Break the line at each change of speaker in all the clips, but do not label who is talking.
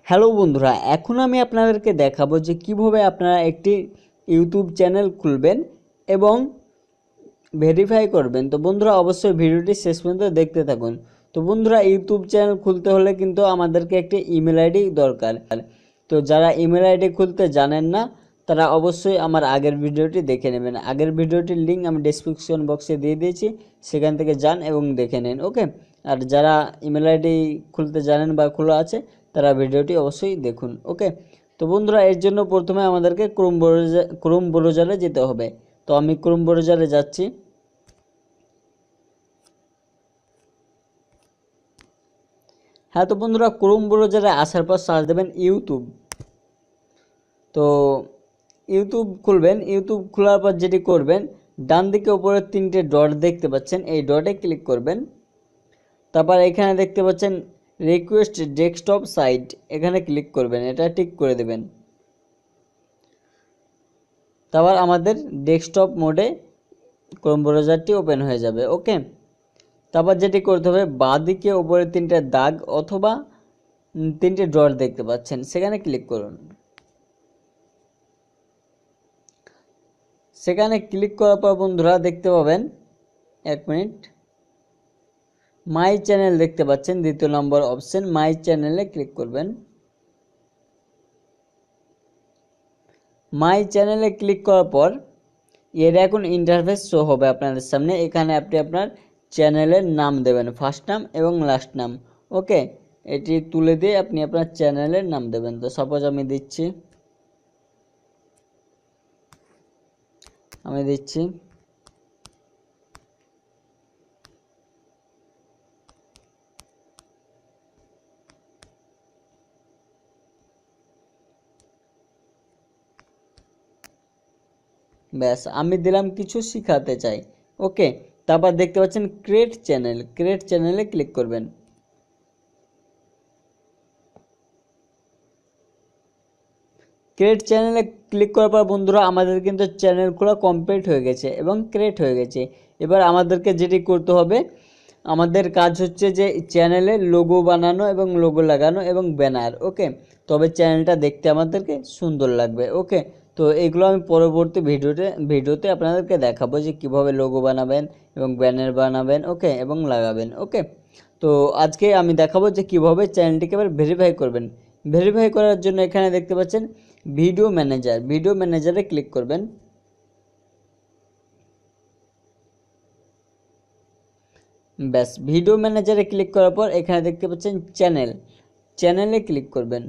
Hello বন্ধুরা, এখন আমি আপনাদেরকে দেখাবো যে কিভাবে আপনারা একটি ইউটিউব চ্যানেল খুলবেন এবং ভেরিফাই করবেন। তো বন্ধুরা অবশ্যই ভিডিওটি শেষ পর্যন্ত দেখতে থাকুন। তো বন্ধুরা, ইউটিউব চ্যানেল খুলতে হলে কিন্তু আমাদেরকে একটি ইমেল আইডি দরকার। তো যারা ইমেল আইডি খুলতে জানেন না তারা অবশ্যই আমার আগের ভিডিওটি দেখে নেবেন। আগের ভিডিওটির লিঙ্ক আমি ডেসক্রিপশন বক্সে দিয়ে দিয়েছি, সেখান থেকে যান এবং দেখে নেন। ওকে, আর যারা ইমেল আইডি খুলতে জানেন বা খোলা আছে তারা ভিডিওটি অবশ্যই দেখুন। ওকে, তো বন্ধুরা এর জন্য প্রথমে আমাদেরকে ক্রোম ব্রাউজারে যেতে হবে। তো আমি ক্রোম ব্রাউজারে যাচ্ছি। হ্যাঁ, তো বন্ধুরা ক্রোম ব্রাউজারে আসার পর সার্চ দেবেন ইউটিউব। তো ইউটিউব খুলবেন। ইউটিউব খোলার পর যেটি করবেন, ডান দিকে উপরে 3টে ডট দেখতে পাচ্ছেন, এই ডটে ক্লিক করবেন। তারপর এখানে দেখতে পাচ্ছেন রিকোয়েস্ট ডেস্কটপ সাইট, এখানে ক্লিক করবেন, এটা টিক করে দেবেন। তারপর আমাদের ডেস্কটপ মোডে ক্রোম ব্রাউজারটি ওপেন হয়ে যাবে। ওকে, তারপর যেটি করতে হবে, বাঁ দিকে উপরে 3টে দাগ অথবা 3টে ডট দেখতে পাচ্ছেন, সেখানে ক্লিক করুন। সেখানে ক্লিক করার পর বন্ধুরা দেখতে পাবেন, 1 মিনিট, মাই চ্যানেল দেখতে পাচ্ছেন, দ্বিতীয় নম্বর অপশন মাই চ্যানেলে ক্লিক করবেন। মাই চ্যানেলে ক্লিক করার পর এর এখন ইন্টারফেস শো হবে আপনাদের সামনে। এখানে আপনি আপনার চ্যানেলের নাম দেবেন, ফার্স্ট নাম এবং লাস্ট নাম। ওকে, এটি তুলে দিয়ে আপনি আপনার চ্যানেলের নাম দেবেন। তো সাপোজ আমি দিচ্ছি ব্যাস, আমি দিলাম কিছু শিখাতে চাই। ওকে, তারপর দেখতে পাচ্ছেন ক্রিয়েট চ্যানেল, ক্রিয়েট চ্যানেলে ক্লিক করবেন। ক্রিয়েট চ্যানেলে ক্লিক করার পর বন্ধুরা আমাদের কিন্তু চ্যানেল খোলা কমপ্লিট হয়ে গেছে এবং ক্রিয়েট হয়ে গেছে। এবার আমাদেরকে যেটি করতে হবে, আমাদের কাজ হচ্ছে যে চ্যানেলে লোগো বানানো এবং লোগো লাগানো এবং ব্যানার। ওকে, তবে চ্যানেলটা দেখতে আমাদেরকে সুন্দর লাগবে। ওকে, তো এগুলো আমি পরবর্তী ভিডিওতে আপনাদেরকে দেখাবো যে কিভাবে লোগো বানাবেন এবং ব্যানার বানাবেন। ওকে, এবং লাগাবেন। ওকে, তো আজকে আমি দেখাবো যে কিভাবে চ্যানেলটিকে এবার ভেরিফাই করবেন। ভেরিফাই করার জন্য এখানে দেখতে পাচ্ছেন ভিডিও ম্যানেজার, ভিডিও ম্যানেজারে ক্লিক করবেন। ব্যাস, ভিডিও ম্যানেজারে ক্লিক করার পর এখানে দেখতে পাচ্ছেন চ্যানেল, চ্যানেলে ক্লিক করবেন।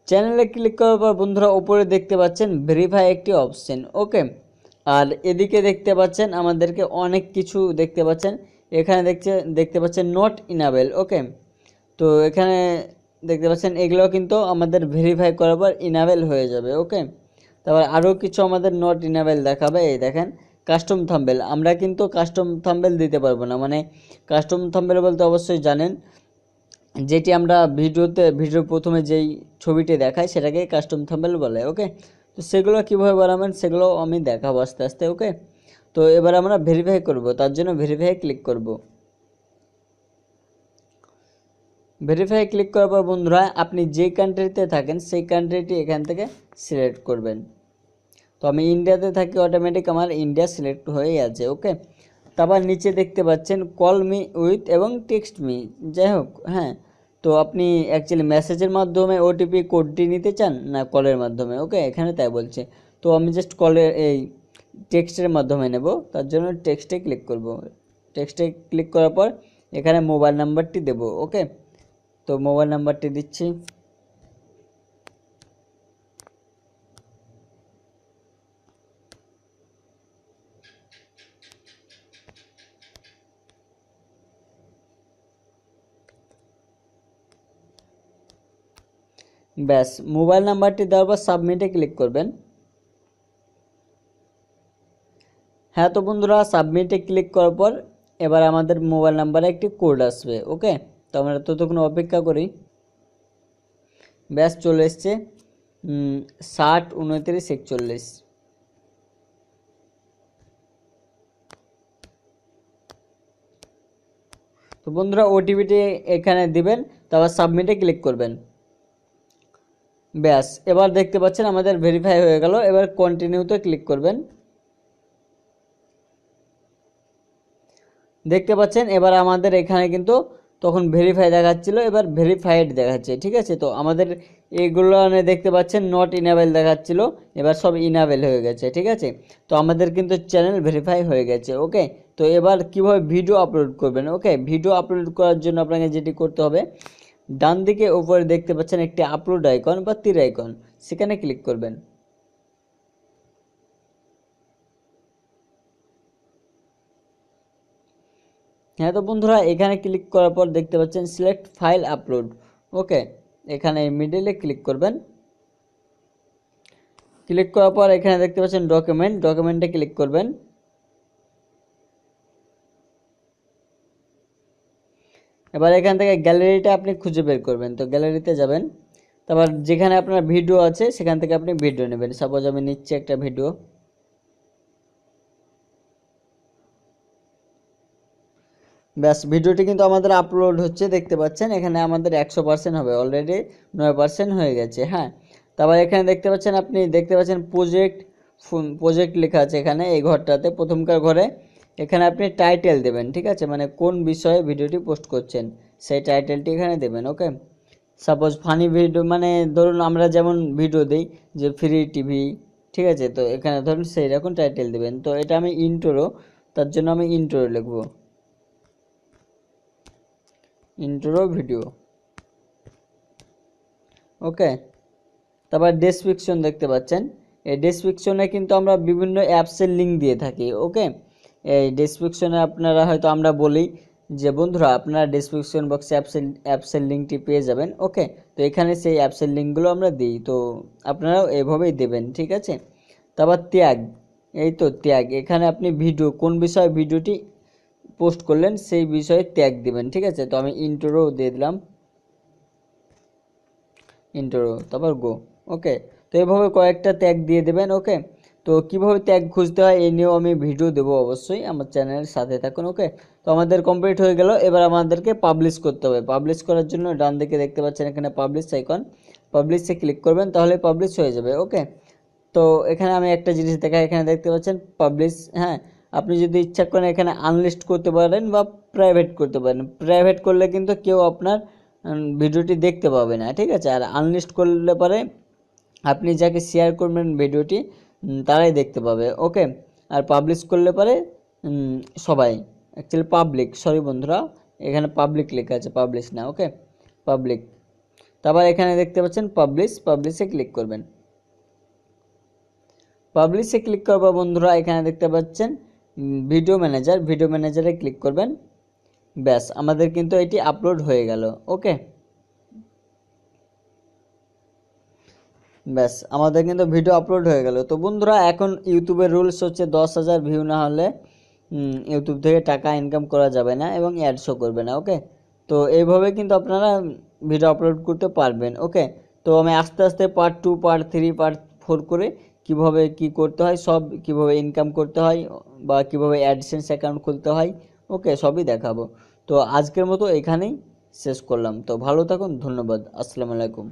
চ্যানেলে ক্লিক করার পর বন্ধুরা উপরে দেখতে পাচ্ছেন ভেরিফাই একটি অপশন। ওকে, আর এদিকে দেখতে পাচ্ছেন আমাদেরকে অনেক কিছু দেখতে পাচ্ছেন। এখানে দেখতে পাচ্ছেন নট ইনাবেল। ওকে, তো এখানে দেখতে পাচ্ছেন এগুলো কিন্তু আমাদের ভেরিফাই করার পর ইনাবেল হয়ে যাবে। ওকে, তারপর আরও কিছু আমাদের নট ইনাবেল দেখাবে। এই দেখেন কাস্টম থাম্বেল, আমরা কিন্তু কাস্টম থাম্বেল দিতে পারবো না। মানে কাস্টম থাম্বেল বলতে অবশ্যই জানেন, যেটি আমরা ভিডিওর প্রথমে যেই ছবিটি দেখাই সেটাকে কাস্টম থাম্বেল বলে। ওকে, তো সেগুলো কীভাবে বানাবেন সেগুলো আমি দেখাবো আস্তে আস্তে। ওকে, তো এবার আমরা ভেরিফাই করব, তার জন্য ভেরিফাই ক্লিক করব। ভেরিফাই ক্লিক করার পর বন্ধুরা আপনি যে কান্ট্রিতে থাকেন সেই কান্ট্রিটি এখান থেকে সিলেক্ট করবেন। তো আমি ইন্ডিয়াতে থাকি, অটোমেটিক আমার ইন্ডিয়া সিলেক্ট হয়েই আছে। ওকে, তারপর নিচে দেখতে পাচ্ছেন কল মি উইথ এবং টেক্সট মি, যাই হোক। হ্যাঁ, তো আপনি অ্যাকচুয়ালি মেসেজের মাধ্যমে ওটিপি কোডটি নিতে চান না কলের মাধ্যমে। ওকে, এখানে তাই বলছে। তো আমি জাস্ট কলের এই টেক্সটের মাধ্যমে নেব, তার জন্য টেক্সটে ক্লিক করব। টেক্সটে ক্লিক করার পর এখানে মোবাইল নাম্বারটি দেব। ওকে, তো মোবাইল নাম্বারটি দিচ্ছি। ব্যাস, মোবাইল নাম্বারটি দেওয়ার পর সাবমিটে ক্লিক করবেন। হ্যাঁ, তো বন্ধুরা সাবমিটে ক্লিক করার পর এবার আমাদের মোবাইল নাম্বারে একটি কোড আসবে। ওকে, তো আমরা ততক্ষণ অপেক্ষা করি। ব্যাস, চলে এসছে 60 29 41। তো বন্ধুরা ওটিপিটি এখানে দিবেন, তারপর সাবমিটে ক্লিক করবেন। ব্যাস, এবার দেখতে পাচ্ছেন আমাদের ভেরিফাই হয়ে গেল। এবার কন্টিনিউতে ক্লিক করবেন। দেখতে পাচ্ছেন এবার আমাদের এখানে কিন্তু তখন ভেরিফাই দেখাচ্ছিল, এবার ভেরিফাইড দেখাচ্ছে। ঠিক আছে, তো আমাদের এইগুলো দেখতে পাচ্ছেন নট ইনেবল দেখাচ্ছিল, এবার সব ইনেবল হয়ে গেছে। ঠিক আছে, তো আমাদের কিন্তু চ্যানেল ভেরিফাই হয়ে গেছে। ওকে, তো এবার কিভাবে ভিডিও আপলোড করবেন। ওকে, ভিডিও আপলোড করার জন্য আপনাকে যেটি করতে হবে, ডান দিকে উপরে দেখতে পাচ্ছেন একটি আপলোড আইকন বা তীর আইকন, সেখানে ক্লিক করবেন। হ্যাঁ, তো বন্ধুরা এখানে ক্লিক করার পর দেখতে পাচ্ছেন সিলেক্ট ফাইল আপলোড। ওকে, এখানে মিডলে ক্লিক করবেন। ক্লিক করার পর এখানে দেখতে পাচ্ছেন ডকুমেন্টে ক্লিক করবেন। এবার এখান থেকে গ্যালারিটা আপনি খুঁজে বের করবেন, তো গ্যালারিতে যাবেন। তারপর যেখানে আপনার ভিডিও আছে সেখান থেকে আপনি ভিডিও নেবেন। সাপোজ আমি নিচ্ছি একটা ভিডিও। ব্যাস, ভিডিওটি কিন্তু আমাদের আপলোড হচ্ছে, দেখতে পাচ্ছেন এখানে আমাদের 100% হবে, অলরেডি 9% হয়ে গেছে। হ্যাঁ, তারপর এখানে দেখতে পাচ্ছেন আপনি দেখতে পাচ্ছেন প্রজেক্ট লেখা আছে এখানে, এই ঘরটাতে প্রথমকার ঘরে। এখানে আপনি টাইটেল দেবেন। ঠিক আছে, মানে কোন বিষয়ে ভিডিওটি পোস্ট করছেন সেই টাইটেলটি এখানে দেবেন। ওকে, সাপোজ ফানি ভিডিও, মানে ধরুন আমরা যেমন ভিডিও দিই যে ফ্রি টিভি। ঠিক আছে, তো এখানে ধরুন সেই রকম টাইটেল দেবেন। তো এটা আমি ইন্ট্রো, তার জন্য আমি ইন্ট্রো লিখবো, ইন্ট্রো ভিডিও। ওকে, তারপর ডেসক্রিপশন দেখতে পাচ্ছেন, এই ডেসক্রিপশনে কিন্তু আমরা বিভিন্ন অ্যাপসের লিঙ্ক দিয়ে থাকি। ওকে, এই ডেসক্রিপশনে আপনারা হয়তো আমরা বলি যে বন্ধুরা আপনারা ডেসক্রিপশন বক্সে অ্যাপসের লিঙ্কটি পেয়ে যাবেন। ওকে, তো এখানে সেই অ্যাপসের লিঙ্কগুলো আমরা দিই, তো আপনারাও এইভাবেই দেবেন। ঠিক আছে, তারপর ট্যাগ, এই তো ট্যাগ, এখানে আপনি ভিডিও কোন বিষয়ে ভিডিওটি পোস্ট করলেন সেই বিষয়ে ট্যাগ দিবেন। ঠিক আছে, তো আমি ইন্ট্রো দিয়ে দিলাম, ইন্ট্রো, তারপর গো। ওকে, তো এইভাবে কয়েকটা ট্যাগ দিয়ে দেবেন। ওকে, তো কিভাবে ট্যাগ খুঁজতে হয় এই নিয়েও আমি ভিডিও দেবো, অবশ্যই আমার চ্যানেলের সাথে থাকুন। ওকে, তো আমাদের কমপ্লিট হয়ে গেল। এবার আমাদেরকে পাবলিশ করতে হবে। পাবলিশ করার জন্য ডান দিকে দেখতে পাচ্ছেন এখানে পাবলিশ আইকন, পাবলিশে ক্লিক করবেন, তাহলে পাবলিশ হয়ে যাবে। ওকে, তো এখানে আমি একটা জিনিস দেখাই, এখানে দেখতে পাচ্ছেন পাবলিশ। হ্যাঁ, আপনি যদি ইচ্ছা করেন এখানে আনলিস্ট করতে পারেন বা প্রাইভেট করতে পারেন। প্রাইভেট করলে কিন্তু কেউ আপনার ভিডিওটি দেখতে পাবে না। ঠিক আছে, আর আনলিস্ট করলে পরে আপনি যাকে শেয়ার করবেন ভিডিওটি তারাই দেখতে পাবে। ওকে, আর পাবলিশ করলে পরে সবাই, অ্যাকচুয়ালি পাবলিক, সরি বন্ধুরা, এখানে পাবলিক লেখা আছে, পাবলিশ না। ওকে, পাবলিক। তারপর এখানে দেখতে পাচ্ছেন পাবলিশে ক্লিক করবেন। পাবলিশে ক্লিক করবো বন্ধুরা, এখানে দেখতে পাচ্ছেন ভিডিও ম্যানেজারে ক্লিক করবেন। ব্যাস, আমাদের কিন্তু এটি আপলোড হয়ে গেল। ওকে, ব্যাস আমাদের কিন্তু ভিডিও আপলোড হয়ে গেল। তো বন্ধুরা এখন ইউটিউবের রুলস হচ্ছে 10,000 ভিউ না হলে ইউটিউব থেকে টাকা ইনকাম করা যাবে না এবং অ্যাড শো করবে না। ওকে, তো এইভাবে কিন্তু আপনারা ভিডিও আপলোড করতে পারবেন। ওকে, তো আমি আস্তে আস্তে পার্ট 2, পার্ট 3, পার্ট 4 করে কিভাবে কি করতে হয়, সব কিভাবে ইনকাম করতে হয় বা কিভাবে অ্যাডসেন্স অ্যাকাউন্ট খুলতে হয়, ওকে, সবই দেখাবো। তো আজকের মতো এখানেই শেষ করলাম। তো ভালো থাকুন, ধন্যবাদ, আসসালামু আলাইকুম।